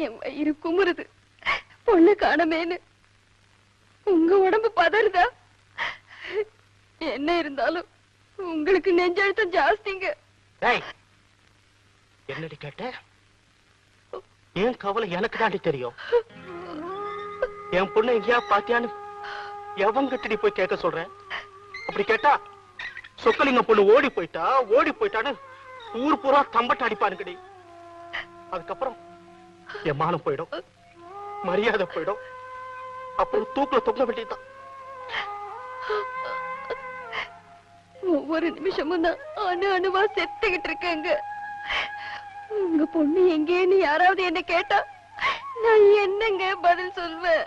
என் வயிறு குமுறுது. பொண்ணு காணமேன்னு உங்க உடம்பு பதறுதா? என்ன இருந்தாலும் உங்களுக்கு நெஞ்சழுத்தம் ஜாஸ்திங்க. என்னடி கேட்ட? ஏன் கவலை எனக்கு தாண்டி தெரியும். என் பொண்ணு எங்கேயா பாத்தியான்னு எவங்கிட்ட போய் கேட்க சொல்றேன்? அப்படி கேட்டா சொக்கலிங்க பொண்ணு ஓடி போயிட்டான்னு ஊர் பூரா தம்பட்ட அடிப்பானுங்கடி. அதுக்கப்புறம் என் மானம் போயிடும், மரியாதை போயிடும். அப்புறம் தூக்குல தொங்க வேண்டியதுதான். ஒவ்வொரு நிமிஷமும் தான் அணு அணுவா செத்துக்கிட்டு இருக்கேங்க. உங்க பொண்ணு எங்கேன்னு யாராவது என்ன கேட்டா நான் என்னங்க பதில் சொல்வேன்?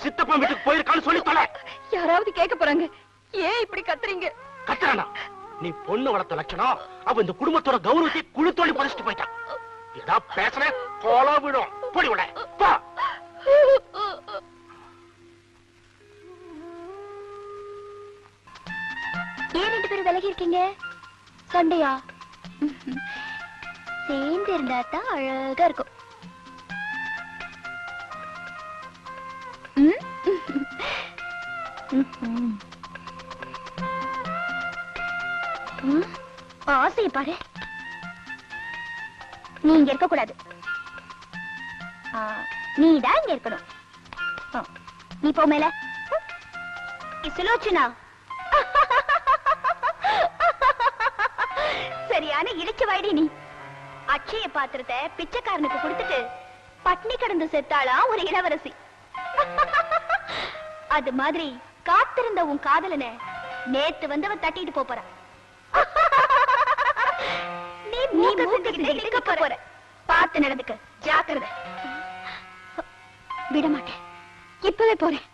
சித்தப்பா வீட்டுக்கு போயிருக்கான்னு சொல்லி தொலை. யாராவது கேட்க போறாங்க. ஏன் இப்படி கத்துறீங்க? கத்துறானா? நீ பொண்ணு வளர்த்த லட்சணம். அவ இந்த குடும்பத்தோட கௌரவத்தை குழு தோண்டி புதைச்சிட்டு போயிட்டான். ஏதா பேசுற கோலா விடும். போடி உள்ள பா. ஏன் 2 பேரும் விலகி இருக்கீங்க? சண்டையா? சேர்ந்து இருந்தா தான் அழகா இருக்கும். ஆசைய பாரு. நீ இங்க இருக்க கூடாது. நீதான் இங்க இருக்கணும். நீ போ மேல. சுலோச்சனா சரியான இழிச்சு வாய்டி நீ. அட்சய பாத்திரத்தை பிச்சைக்காரனுக்கு கொடுத்துட்டு பட்னி கடந்து செத்தாளா ஒரு இளவரசி. அது மாதிரி காத்திருந்த உன் காதலனை நேத்து வந்தவன் தட்டிட்டு போற. நீ மூக்க போற. பார்த்து நடந்துக்க, ஜாக்கிரதை. விட மாட்டேன், இப்பவே போறேன்.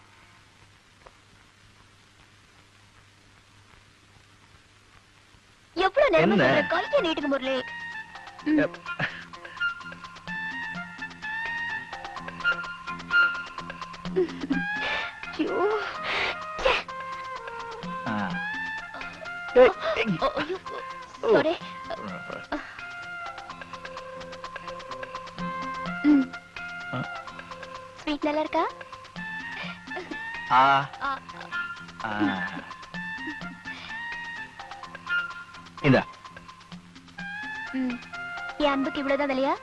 எவ்வளவு நேரம் கையை நீட்டுங்க முரளி. ஸ்வீட் நல்லா இருக்கா? இந்த என் அன்புக்கு இவ்வளவுதான் விலையா?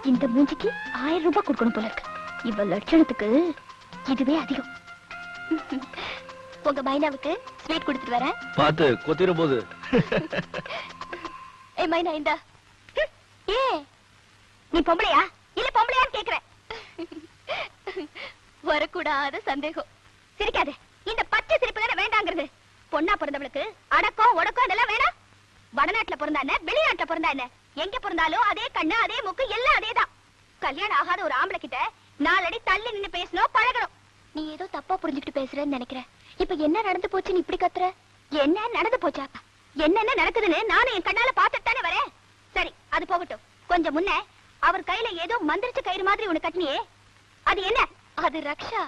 இந்த மூஞ்சிக்கு 1000 ரூபாய் கொடுக்கணும் போல இருக்கு. இவ்வளவு லட்சணத்துக்கு இதுவே அதிகம். உங்க மைனாவுக்கு ஸ்வீட் கொடுத்துட்டு வரேன். பாத்து கொத்திர போது. ஏ மைனா இந்தா. ஏ நீ பொம்பளையா இல்ல பொம்பளையான்னு கேக்குறேன். வரக்கூடாத சந்தேகம். சிரிக்காதே. இந்த பச்சை சிரிப்பு தானே வேண்டாங்கிறது. பொண்ணா பிறந்தவளுக்கு அடக்கம் ஒடக்கம் அதெல்லாம் வேணாம். வடநாட்டுல பிறந்தா என்ன, வெளிநாட்டுல பிறந்தா என்ன, எங்க பிறந்தாலும் அதே கண்ணு அதே மூக்கு எல்லாம் அதேதான். கல்யாணம் ஆகாத ஒரு ஆம்பளை கிட்ட 4 அடி தள்ளி நின்னு பேசணும், பழகணும். நீ ஏதோ தப்பா புரிஞ்சுக்கிட்டு பேசுறேன்னு நினைக்கிறேன். இப்ப என்ன நடந்து போச்சு நீ இப்படி கத்துற? என்ன நடந்து போச்சா? என்னென்ன நடக்குதுன்னு நானும் என் கண்ணால பாத்துட்டு தானே வரேன். சரி அது போகட்டும். கொஞ்சம் முன்ன அவர் கையில ஏதோ மந்திரிச்ச கயிறு மாதிரி உனக்கு கட்டினியே, அது என்ன? அது ரக்ஷா.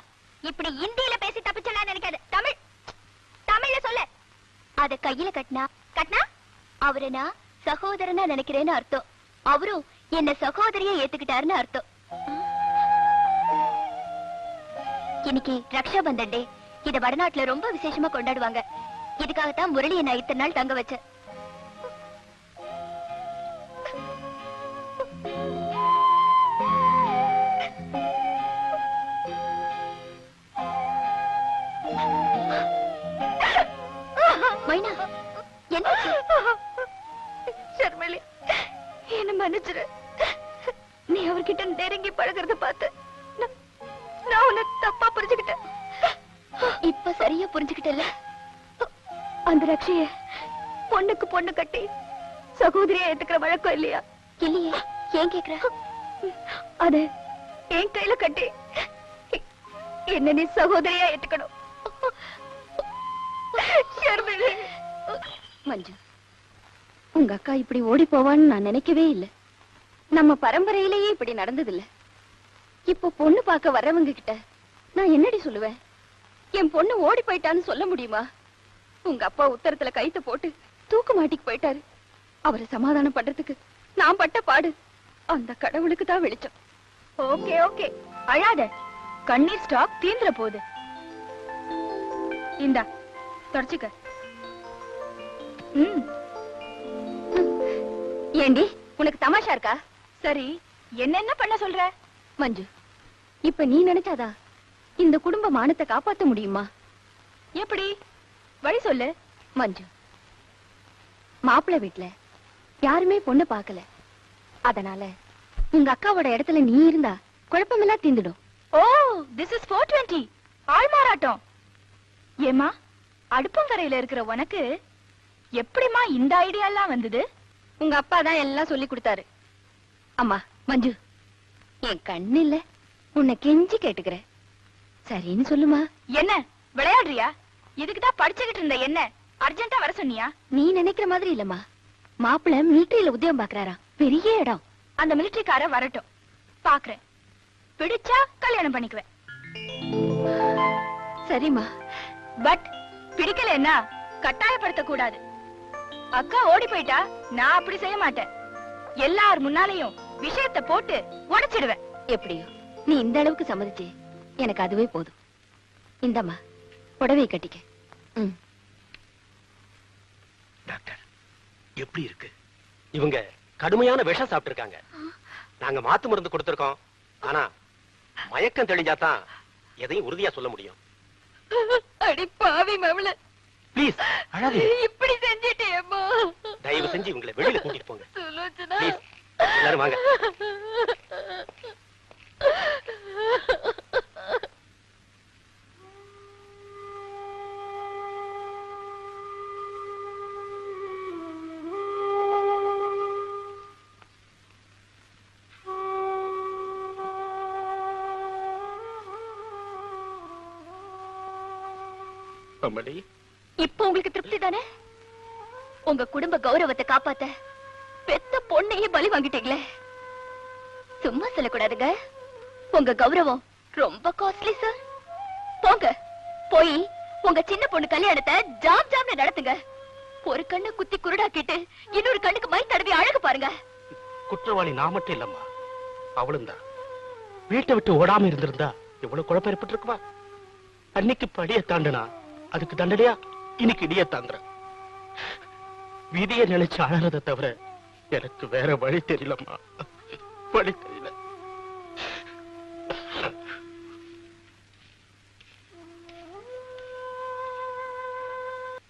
இப்படி இந்தியில பேசி தப்பிச்சலாம் நினைக்காது. தமிழ்ல சொல்லு. அத கையில கட்டினா அவரை நான் சகோதரனா நினைக்கிறேன்னு அர்த்தம். அவரும் என்ன சகோதரியை ஏத்துக்கிட்டாருன்னு அர்த்தம். இன்னைக்கு ரக்ஷா பந்தன் டே. இத வடநாட்டுல ரொம்ப விசேஷமா கொண்டாடுவாங்க. இதுக்காகத்தான் முரளியை நான் இத்தனை நாள் தங்க வச்சேன். மைனா என்ன? ஷர்மிளி என்ன மன்னிச்சிரு. நீ அவர்கிட்ட நெருங்கி பழகிறத பார்த்து நான் உன்னை தப்பா புரிஞ்சுக்கிட்டேன். இப்ப சரியா புரிஞ்சுக்கிட்டல. அந்த ரக்ஷைய பொண்ணுக்கு பொண்ணு கட்டி சகோதரியா ஏத்துக்கிற வழக்கம் இல்லையா? இல்லையே. ஏன் கேக்குற? அது என் கையில கட்டி என்ன நீ சகோதரியா ஏத்துக்கணும். மஞ்சு, உங்க அக்கா இப்படி ஓடி போவான்னு நான் நினைக்கவே இல்லை. நம்ம பரம்பரையிலேயே இப்படி நடந்ததில்ல. இப்போ பொண்ணு பார்க்க வர்றவங்க கிட்ட நான் என்னடி சொல்லுவேன்? என் பொண்ணு ஓடி போயிட்டான்னு சொல்ல முடியுமா? உங்க அப்பா உத்தரத்துல கைத்த போட்டு தூக்கு மாட்டிக்கு போயிட்டாரு. அவரை சமாதானம் பண்றதுக்கு நான் பட்ட பாடு அந்த கடவுளுக்கு தான் வெளிச்சம். ஓகே ஓகே, அழாத. கண்ணீர் ஸ்டாக் தீந்துற போகுது. இந்தா தொடச்சுக்க. ஏண்டி உனக்கு தமாஷா இருக்கா? சரி, என்ன பண்ண சொல்ற? மஞ்சு, இப்ப நீ நினைச்சாதா இந்த குடும்ப மானத்தை காப்பாத்த முடியுமா? எப்படி? வழி சொல்லு. மஞ்சு, மாப்பிள்ளை வீட்டுல யாருமே பொண்ணு பார்க்கல. அதனால உங்க அக்காவோட இடத்துல நீ இருந்தா குழப்பமெல்லாம் தீந்துடும். ஓ, திஸ் இஸ் 420 ஆள்மாறாட்டம். ஏமா, அடுப்பங்கரையில இருக்கிற உனக்கு எப்படிமா இந்த ஐடியா எல்லாம் வந்தது? உங்க அப்பா தான் எல்லாம் சொல்லி கொடுத்தாரு. அம்மா மஞ்சு, என் கண்ணு இல்ல, உன்னை கெஞ்சி கேட்டுக்கிறேன், சரின்னு சொல்லுமா. என்ன விளையாடுறியா? இதுக்குதான் படிச்சுக்கிட்டு இருந்த என்ன அர்ஜென்ட்டா வர சொன்னியா? நீ நினைக்கிற மாதிரி இல்லம்மா. மாப்பிள்ளை மிலிட்டரியில உத்தியோகம் பாக்குறாரா, பெரிய இடம். அந்த மிலிட்டரிக்கார வரட்டும், பாக்குறேன். பிடிச்சா கல்யாணம் பண்ணிக்குவேன். சரிம்மா. பட் பிடிக்கலன்னா கட்டாயப்படுத்த கூடாது. அக்கா ஓடி போயிட்டா நான் அப்படி செய்ய மாட்டேன். எல்லார் முன்னாலேயும் விஷயத்தை போட்டு உடைச்சிடுவேன். எப்படியோ நீ இந்த அளவுக்கு சம்மதிச்சு எனக்கு அதுவே போதும். இந்தம்மா புடவை கட்டிக்க. டாக்டர், எப்படி இருக்கு? இவங்க கடுமையான விஷம் சாப்பிட்டிருக்காங்க. நாங்க மாத்து மருந்து கொடுத்திருக்கோம். ஆனா மயக்கம் தெளிஞ்சாதான் எதையும் உறுதியா சொல்ல முடியும். அடி பாவி மவள, ப்ளீஸ் அழாதே. இப்படி செஞ்சிட்டேம்மா. தயவு செஞ்சு இவங்களை வெளியில கூட்டிட்டு போங்க. சுலோச்சனா, ப்ளீஸ் எல்லாரும் வாங்க. இப்ப உங்களுக்கு திருப்தி தானே? உங்க குடும்ப கௌரவத்தை காப்பாத்த பெத்த பொண்ணையே பலி வாங்கிட்டீங்களே. சும்மா சொல்லக்கூடாதுங்க, உங்க கௌரவம் ரொம்ப காஸ்ட்லி சார். போங்க, போய் உங்க சின்ன பொண்ணு கல்யாணத்தை ஜாம் ஜாம்னு நடத்துங்க. ஒரு கண்ணு குத்தி குருடாக்கிட்டு இன்னொரு கண்ணுக்கு மை தடவி அழகு பாருங்க. குற்றவாளி நான் மட்டும் இல்லம்மா, அவளும் தான். வீட்டை விட்டு ஓடாம இருந்திருந்தா எவ்வளவு குழப்பம் ஏற்பட்டு இருக்குமா? அன்னைக்கு படிய தாண்டனா அதுக்கு தண்டனையா இன்னைக்கு இடிய தாங்குற. விதியை நினைச்சு அழறதை தவிர எனக்கு வேற வழி தெரியலம்மா, வழி தெரியல.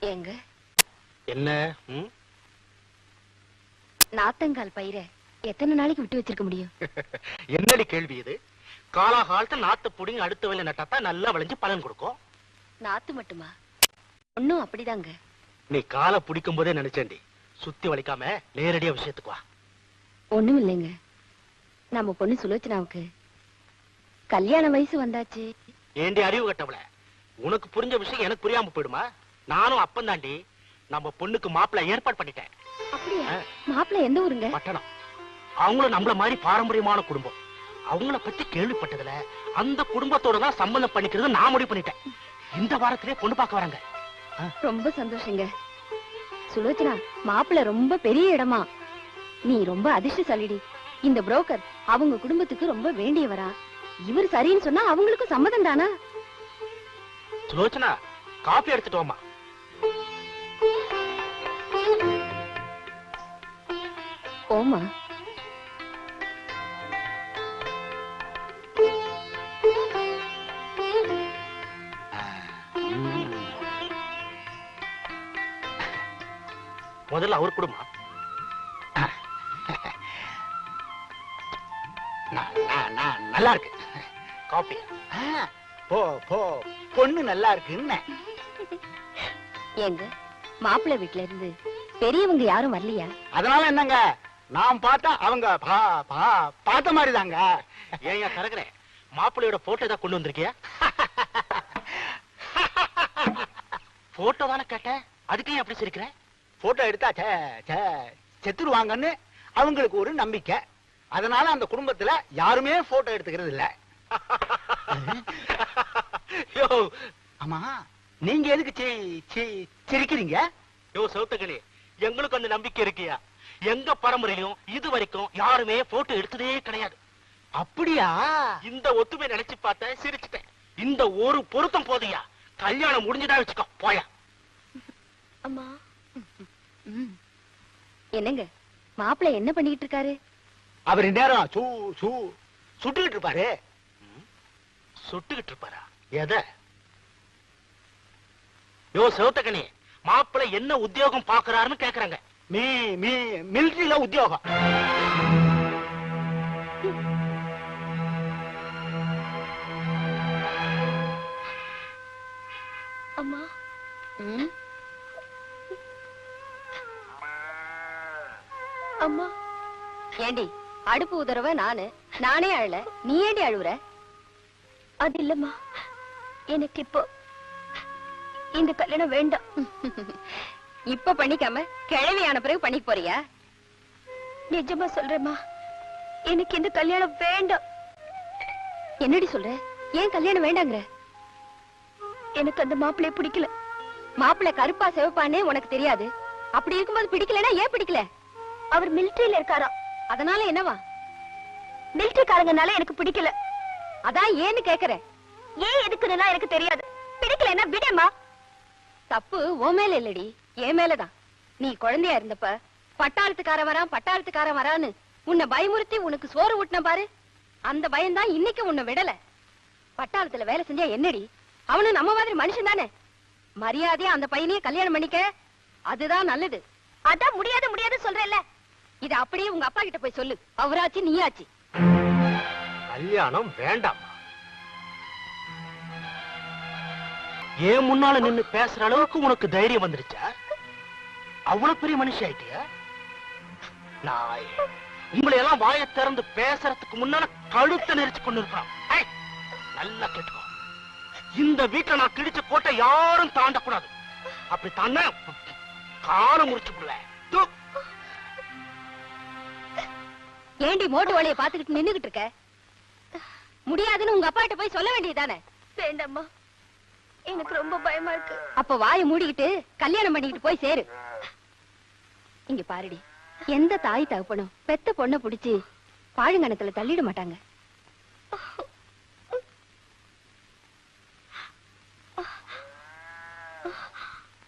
ஏங்க, என்ன நாத்தங்கால் பயிர எத்தனை நாளைக்கு விட்டு வச்சிருக்க முடியும்? என்னடி கேள்வி இது? காலாகாலத்தில் நாத்து புடிங்க அடுத்த வேலை நட்டாத்தான் நல்லா விளைஞ்சு பலன் கொடுக்கும். நாத்து மட்டுமா? ஒன்னும் அப்படிதாங்க. நீ காலை பிடிக்கும் போதே நினைச்சேன்டி, சுத்தி வலிக்காம நேரடியா விஷயத்துக்கு வா. ஒண்ணும் இல்லைங்க, நம்ம பொண்ணு சுலோச்சனாவுக்கு கல்யாண வயசு வந்தாச்சு. ஏண்டி அறிவு கட்டவள, உனக்கு புரிஞ்ச விஷயம் எனக்கு புரியாம போயிடுமா? நானும் அப்பந்தாண்டி நம்ம பொண்ணுக்கு மாப்பிள்ளை ஏற்பாடு பண்ணிட்டேன். அப்படியா? மாப்பிள்ளை எந்த ஊருங்க? பட்டணம். அவங்களும் நம்மள மாதிரி பாரம்பரியமான குடும்பம். அவங்கள பத்தி கேள்விப்பட்டதுல அந்த குடும்பத்தோட தான் சம்பந்தம் பண்ணிக்கிறது நான் முடிவு பண்ணிட்டேன். இந்த வாரத்திலே பொண்ணு பார்க்க வராங்க. ரொம்ப சந்தோஷங்க. சுலோச்சனா, மாப்பிள்ளை ரொம்ப பெரிய இடமா. நீ ரொம்ப அதிர்ஷ்டசாலிடி. இந்த புரோக்கர் அவங்க குடும்பத்துக்கு ரொம்ப வேண்டியவரா. இவர் சரின்னு சொன்னா அவங்களுக்கும் சம்மதம் தானா? சுலோச்சனா, காபி எடுத்துட்டு வாமா. ஓமா. முதல்ல அவர் குடும்பம் நல்லா இருக்கு. காபி போ போ, பொண்ணு நல்லா இருக்குன்னு. ஏங்க, மாப்பிள்ளை வீட்டுல இருந்து பெரியவங்க யாரும் வரலையா? அதனால என்னங்க, நான் பார்த்தா அவங்க பார்த்த மாதிரி தாங்க. ஏன் கறக்குறேன்? மாப்பிள்ளையோட போட்டோ தான் கொண்டு வந்திருக்கியா? போட்டோ தானே கேட்டேன், அதுக்கே அப்படி சிரிக்கிற? போட்டோ எடுத்தா செத்துருவாங்கன்னு அவங்களுக்கு ஒரு நம்பிக்கை. அதனால அந்த குடும்பத்துல யாருமே போட்டோ எடுத்துக்கிறது இல்ல. ஆமா, நீங்க எதுக்கு சிரிக்கிறீங்க? யோ சௌத்தகளே, எங்களுக்கு அந்த நம்பிக்கை இருக்கியா? எங்க பரம்பரையிலும் இது வரைக்கும் யாருமே போட்டோ எடுத்ததே கிடையாது. அப்படியா? இந்த ஒத்துமை நினைச்சு பார்த்தேன், சிரிச்சுட்டேன். இந்த ஒரு பொருத்தம் போதையா, கல்யாணம் முடிஞ்சுதா வச்சுக்கோ, போயா. அம்மா என்னங்க மாப்பிள்ளை என்ன பண்ணிட்டு இருக்காரு? அவர் நேரம் சுட்டுக்கிட்டு இருப்பாரு. சுட்டுக்கிட்டு இருப்பாரா? எதை? யோ சிவத்தகனி, மாப்பிள்ளை என்ன உத்தியோகம் பாக்குறாருன்னு கேக்குறாங்க. மிலிட்டரியில உத்தியோகம். அம்மா ம், அம்மா ஏண்டி அடுப்பு உதறவ நானே அழல, நீ ஏண்டி அழுவுற? அது இல்லம்மா, எனக்கு இப்போ இந்த கல்யாணம் வேண்டாம். இப்ப பண்ணிக்காம கிழவியான பிறகு பண்ணிக்க போறியா? நிஜமா சொல்றேம்மா, எனக்கு இந்த கல்யாணம் வேண்டாம். என்னடி சொல்ற? ஏன் கல்யாணம் வேண்டாங்கிற? எனக்கு அந்த மாப்பிள்ளைய பிடிக்கல. மாப்பிள்ளை கருப்பா சிவப்பானே உனக்கு தெரியாது. அப்படி இருக்கும்போது பிடிக்கலனா ஏன் பிடிக்கல? அவர் மிலிட்டரியில இருக்காராம். அதனால என்னவா? மிலிட்டரிக்காரங்கனால எனக்கு பிடிக்கல. அதான் ஏன்னு கேக்குறேன். ஏன் எதுக்குன்னா எனக்கு தெரியாது. பிடிக்கலன்னா விடேம்மா. தப்பு உன் மேல இல்லடி, என் மேலதான். நீ குழந்தையா இருந்தப்ப பட்டாளத்துக்காரன் வரான்னு உன்னை பயமுறுத்தி உனக்கு சோறு ஊட்டின பாரு, அந்த பயம்தான் இன்னைக்கு உன்னை விடல. பட்டாளத்துல வேலை செஞ்சா என்னடி, அவனும் நம்ம மாதிரி மனுஷன் தானே. மரியாதையா அந்த பையனையே கல்யாணம் பண்ணிக்க, அதுதான் நல்லது. அதான் முடியாது சொல்றேன்ல. இத அப்படியே உங்க அப்பா கிட்ட போய் சொல்லு, அவராச்சு நீயாச்சு. கல்யாணம் வேண்டாம். ஏன் முன்னால நின்னு பேசுற அளவுக்கு உனக்கு தைரியம் வந்துருச்சா? அவ்வளவு பெரிய மனுஷி ஆயிட்டியா? நாய், உங்களை எல்லாம் வாயை திறந்து பேசுறதுக்கு முன்னால கழுத்தை நெரிச்சு கொண்டு இருக்கிறோம். நல்லா கேட்டுக்கோ, இந்த வீட்டுல நான் கிழிச்ச கோட்டை யாரும் தாண்டக்கூடாது. அப்படி தாண்ட காலம் முடிச்சு. ஏண்டி மோட்டு வழியை பாத்துக்கிட்டு நின்னுகிட்டு இருக்க? முடியாதுன்னு உங்க அப்பா கிட்ட போய் சொல்ல வேண்டியதானே? வேண்டாம்மா, எனக்கு ரொம்ப பயமா இருக்கு. அப்ப வாயை மூடிக்கிட்டு கல்யாணம் பண்ணிக்கிட்டு போய் சேரு. இங்க பாருடி, எந்த தாய் தகப்பனும் பெத்த பொண்ணை புடிச்சு பாழுங்கணத்துல தள்ளிட மாட்டாங்க.